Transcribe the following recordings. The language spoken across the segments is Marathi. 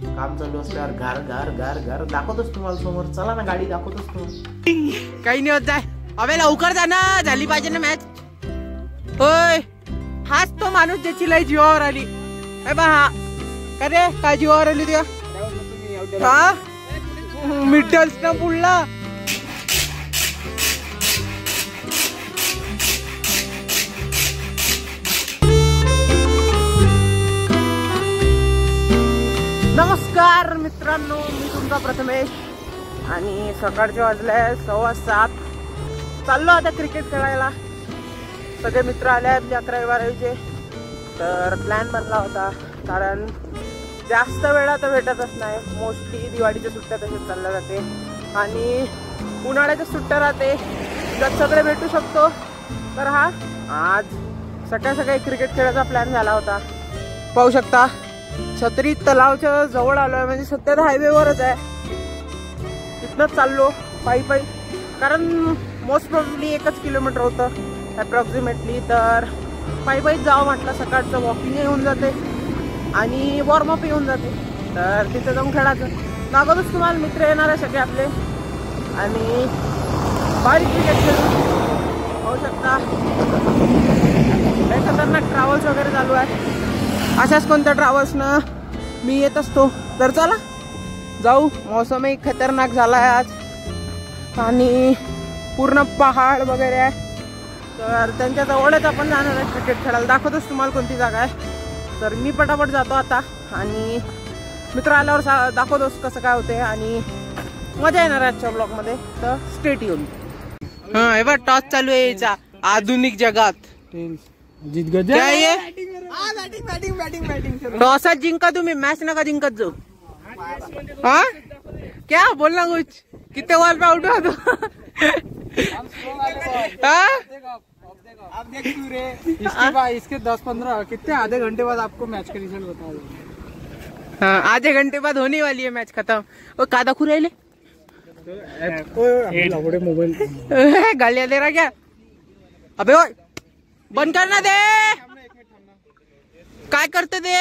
काम चालू असल्यावर घर घर घर घर दाखवतोच तुम्हाला समोर. चला ना गाडी दाखवतोच तुम्हाला. काही नाही होत जाय. अबे लवकर जा ना, झाली पाहिजे ना मॅच. होय हाच तो माणूस ज्याची लय जीवावर आली. बा हा का रे, काय जीवावर आली तुझ्या? हा मिडल्स ना पुढला. नमस्कार मित्रांनो, मी तुमचा प्रथमेश आणि सकाळचे वाजले 7:15. चाललो आता क्रिकेट खेळायला. सगळे मित्र आले आहेत 11-12चे. तर प्लॅन बनला होता, कारण जास्त वेळा तर भेटतच नाही. मोस्टली दिवाळीच्या सुट्ट्या तसेच चालल्या जाते आणि उन्हाळ्याच्या सुट्ट्या राहते, त्यात सगळे भेटू शकतो. तर हा आज सकाळी क्रिकेट खेळायचा प्लॅन झाला होता. पाहू शकता छत्री तलावच्या जवळ आलोय, म्हणजे सध्या तर हायवेवरच आहे. इथनंच चाललो पायी, कारण मोस्ट प्रॉब्ली 1 किलोमीटर होतं अप्रॉक्सिमेटली. तर पायी जावं म्हटलं. सकाळचं वॉकिंग होऊन जाते आणि वॉर्मअप होऊन जाते. तर तिथे जाऊन खेळायचं. दाखवतोच तुम्हाला, मित्र येणार आहे सगळे आपले आणि भारी क्रिकेट खेळू. पाहू शकता लय खतरनाक ट्रॅव्हल्स वगैरे चालू आहे. अशाच कोणत्या ट्रॅव्हल्सनं मी येत असतो. तर चला जाऊ. मौसमही खतरनाक झाला आहे आज आणि पूर्ण पहाड वगैरे आहे. तर त्यांच्या जवळच आपण जाणार आहे क्रिकेट खेळायला. दाखवतोच तुम्हाला कोणती जागा आहे. तर मी पटापट जातो आता आणि मित्र आल्यावर दाखवतोच कसं काय होते आणि मजा येणार आहे आजच्या ब्लॉगमध्ये. तर स्टेट येऊन हा हे बघ टॉस चालू आहे याचा आधुनिक जगात. जीत गए क्या ये टॉसात जिंका तुम्ही, मॅच नका जिंकत जाऊ. हाँ क्या बोलना कुछ, कितने बॉल पे आउट हुआ तो? अब देख तू रे, इसके बाद इसके 10-15 कितने आधे घंटे बाद आपको मैच का रिजल्ट बता दो. हाँ आधे घंटे बाद होने वाली है मैच खत्म. वो का दाखू राहिले मोबाइल गालियां दे रहा क्या? अबे ओए बंद करना दे. काय करते ते?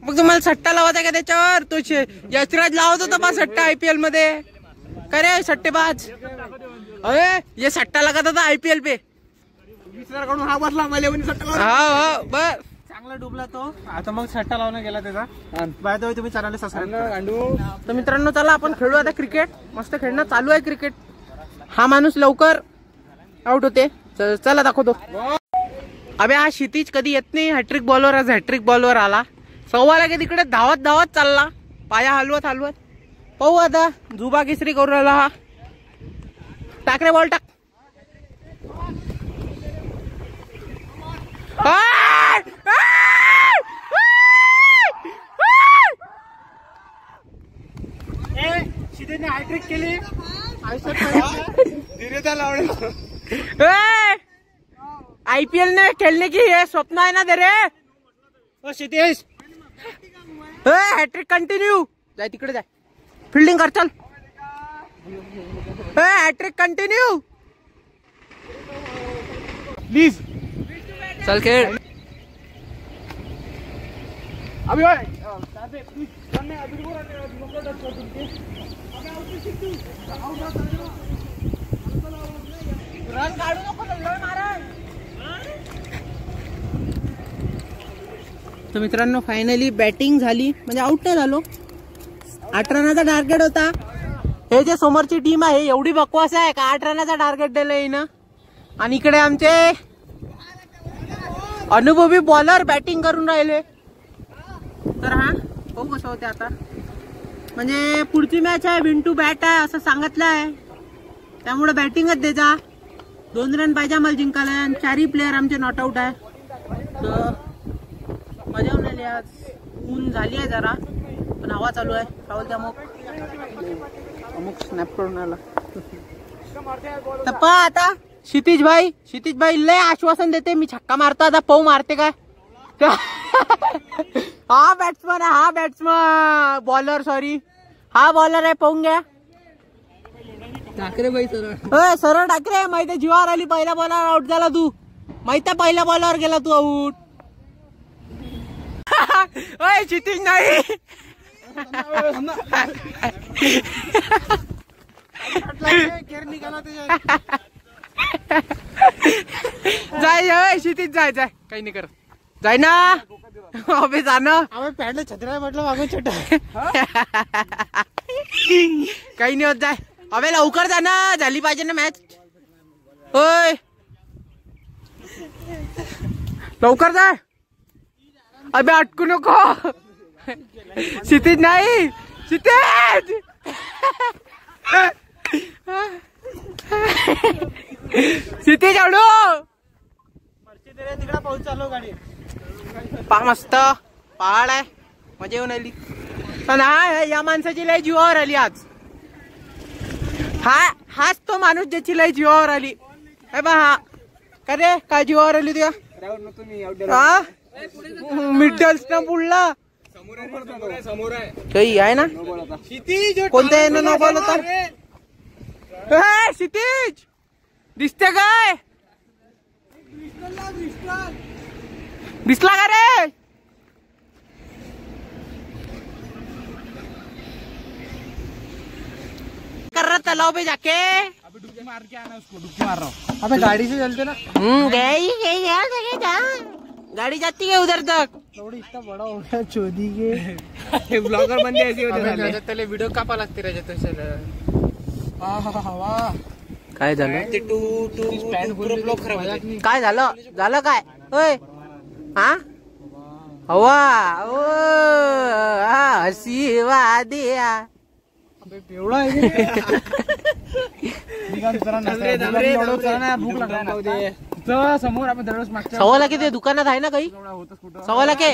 मग तुम्हाला सट्टा लावायचा का त्याच्यावर? तो यशराज लावत होता बा सट्टा IPL मध्ये. काय रे सट्टेबाज? अरे ये सट्टा लगाता था IPL पे. हा बसला मला सट्टा. हा बस चांगला डुबला तो. आता मग सट्टा लावून गेला त्याचा. बाय द वे तुम्ही चॅनलला सबस्क्राइब. तर मित्रांनो चला आपण खेळू आता क्रिकेट. मस्त खेळणं चालू आहे क्रिकेट. हा माणूस लवकर आउट होते. चला दाखवतो. अबे हा क्षितिज कधी येत नाही. हॅट्रिक बॉलवर आज हॅट्रिक बॉलवर आला. 1:15 तिकडे धावत चालला, पाया हलवत. पाहू आता जुबा केसरी करू राहिला हा. टाक रे बॉल टाक. शिदेने हॅट्रिक केली. IPL ने खेलने की ये स्वप्न है ना तेरे? ओ क्षितिज हॅट्रिक कंटिन्यू. जाय तिकडे जाय, फिल्डिंग कर चल. Hat trick continue please. चल खेळ. अभी तर मित्रांनो फायनली बॅटिंग झाली, म्हणजे आउट नाही झालो. 8 रनाचा टार्गेट होता. हे जे समोरची टीम आहे एवढी बकवास आहे का 8 रनाचा टार्गेट दिलं हिनं. आणि इकडे आमचे अनुभवी बॉलर बॅटिंग करून राहिले. तर हा पाहू कसं होते आता. म्हणजे पुढची मॅच आहे विन टू बॅट आहे असं सांगितलं आहे, त्यामुळे बॅटिंगच द्यायचा. 2 रन पाहिजे आम्हाला जिंकायला. 4ही प्लेयर आमचे नॉट आउट आहे. तर मजा होऊन आली आज. ऊन झाली आहे जरा, पण हवा चालू आहे. राहुल अमुक स्नॅप करून आला. तर पहा आता क्षितिज भाई लय आश्वासन देते, मी छक्का मारतो आता. पाहू मारते काय. हा बॅट्समन आहे, हा बॅट्समन बॉलर सॉरी हा बॉलर आहे. पाहून घ्या. ठाकरे भाई सरळ ठाकरे माहिती आहे. जीवावर आली. पहिल्या बॉलर आउट झाला तू, माहिती आहे. पहिल्या बॉलवर गेला तू आउट. क्षितिज नाही जाय शेतीत जाय जाय काही नाही करत जाय ना अबे जाणं पॅन्टला छत्र्या म्हटलं मागून छोटा काही नाही होत जाय अबे लवकर जा ना झाली पाहिजे ना मॅच होय लवकर जाय अबे अटकू नको क्षितिज नाही क्षितिज क्षितिज हळू तिकडे पाऊस चालू गाडी पा मस्त पहाड आहे मजा येऊन आली पण हा या माणसाची लय जीवावर आली आज हाच तो माणूस ज्याची लय जीवावर आली बा हा का रे काय जीवावर आली तुझ्या हा मिडल्स ना पुढला काही आहे ना कोणत्या यानं न बोलत क्षितिज दिसते काय दिसला का रे कर रहा तालाब पे जाके अबे डुबकी मार के आना उसको डुबकी मार रहा हूँ अबे गाड़ी से चलते ना गई गाड़ी जाती है उधर तक थोड़ी इतना बड़ा हो गया चोदी के ब्लॉगर बन गए ऐसे होते त्याला व्हिडिओ कापा लागते रे तसं वाह काय झालं ते टू ब्लॉग खराब होते काय झालं झालं काय होय हा हवा ओ हसी वादिया एवढा आहे भूक लागला समोर आपण दररोज मागच्या सवाला की ते दुकानात आहे ना काही सवाला के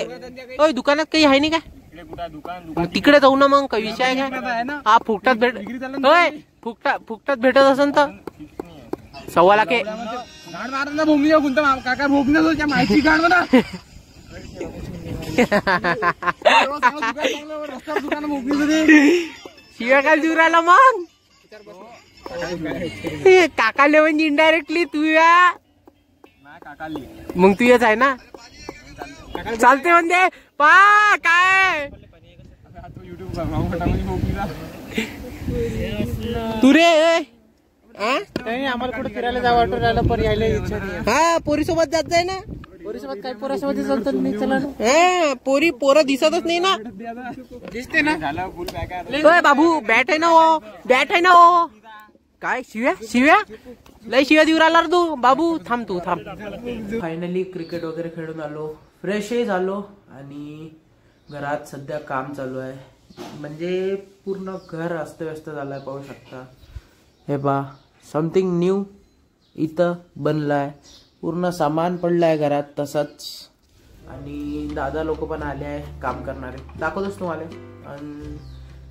ओय दुकानात काही आहे नाही काय मग तिकडे जाऊ ना मग काही विषय आहे काय हा फुकटात भेट होय फुकटात भेटत असेल तर सवाला के गाड मारायला भूमी कोणतं काका भोगण्याचं त्या माहिती गाड म्हणा रस्त्यावर दुकान भोगणी शिव्या काय दूर आला मग काकाले म्हणजे इनडायरेक्टली तू या मग तू येच आहे ना चालते म्हणते पा काय तू रे आम्हाला कुठे फिरायला जावं वाटून राहिलं पण यायला इच्छा नाही हा पोरी सोबत जात जाय ना पोरीसोबत काय पोरासोबत चालतात नाही चला पोरं दिसतच नाही ना दिसते ना ओय बाबू बॅट आहे ना हो बॅट आहे ना हो काय शिव्या लय शिव्या देऊ राहिला तू बाबू थांब तू थांब फायनली क्रिकेट वगैरे खेळून आलो फ्रेशही झालो आणि घरात सध्या काम चालू आहे म्हणजे पूर्ण घर अस्तव्यस्त झालंय पाहू शकता हे बा समथिंग न्यू इथं बनलाय पूर्ण सामान पडलंय घरात तसंच आणि दादा लोक पण आले आहे काम करणारे दाखवतोच तुम्हाला आणि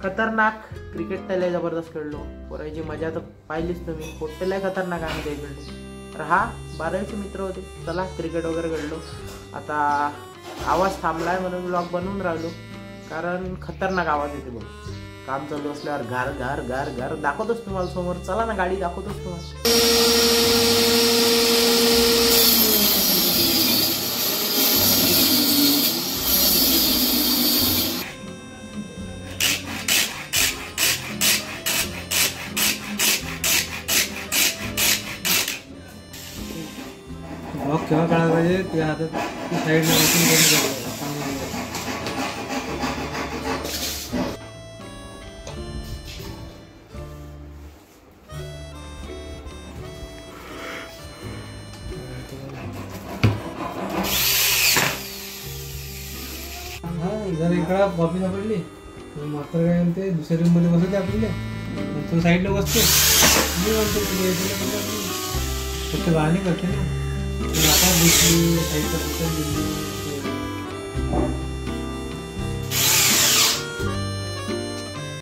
खतरनाक क्रिकेट त्याला जबरदस्त खेळलो पोरायची मजा तर पाहिलीच तुम्ही कोट्टेला खतरनाक आम्ही ते खेळलो तर हा 12वीचे मित्र होते चला क्रिकेट वगैरे खेळलो आता आवाज थांबलाय म्हणून ब्लॉग बनवून राहिलो कारण खतरनाक आवाज येते बघ काम चालू असल्यावर गार गार गार गार दाखवतोच तुम्हाला समोर चला ना गाडी दाखवतोच तुम्हाला केव्हा काढायला पाहिजे तुझ्या हातात साईडला बसून जर इकडं कॉपी सापडली मास्तर काय म्हणते दुसऱ्या रूम मध्ये बसवते आपल्याला तो साईडला बसते मी म्हणतो फक्त गाणी करते ना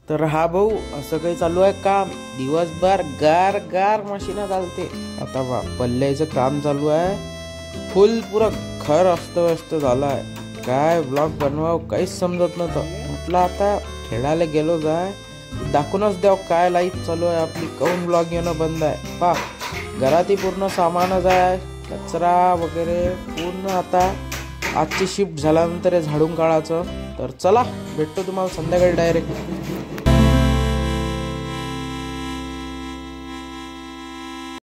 तर हा भाऊ असं काही चालू आहे काम दिवसभर गार गार मशीन चालते आता बा पल्ल्याचं काम चालू आहे फुल पुरं घर अस्तव्यस्त झालं आहे काय ब्लॉग बनवावं काहीच समजत नव्हतं म्हटलं आता खेळायला गेलो जाय दाखवूनच द्याव काय लाईफ चालू आहे आपली काऊन ब्लॉग येणं बंद आहे पा घरातही पूर्ण सामानच आहे कचरा वगैरे पूर्ण आता आजची शिफ्ट झाल्यानंतर हे झाडून काढायचं. तर चला भेटतो तुम्हाला संध्याकाळी डायरेक्ट.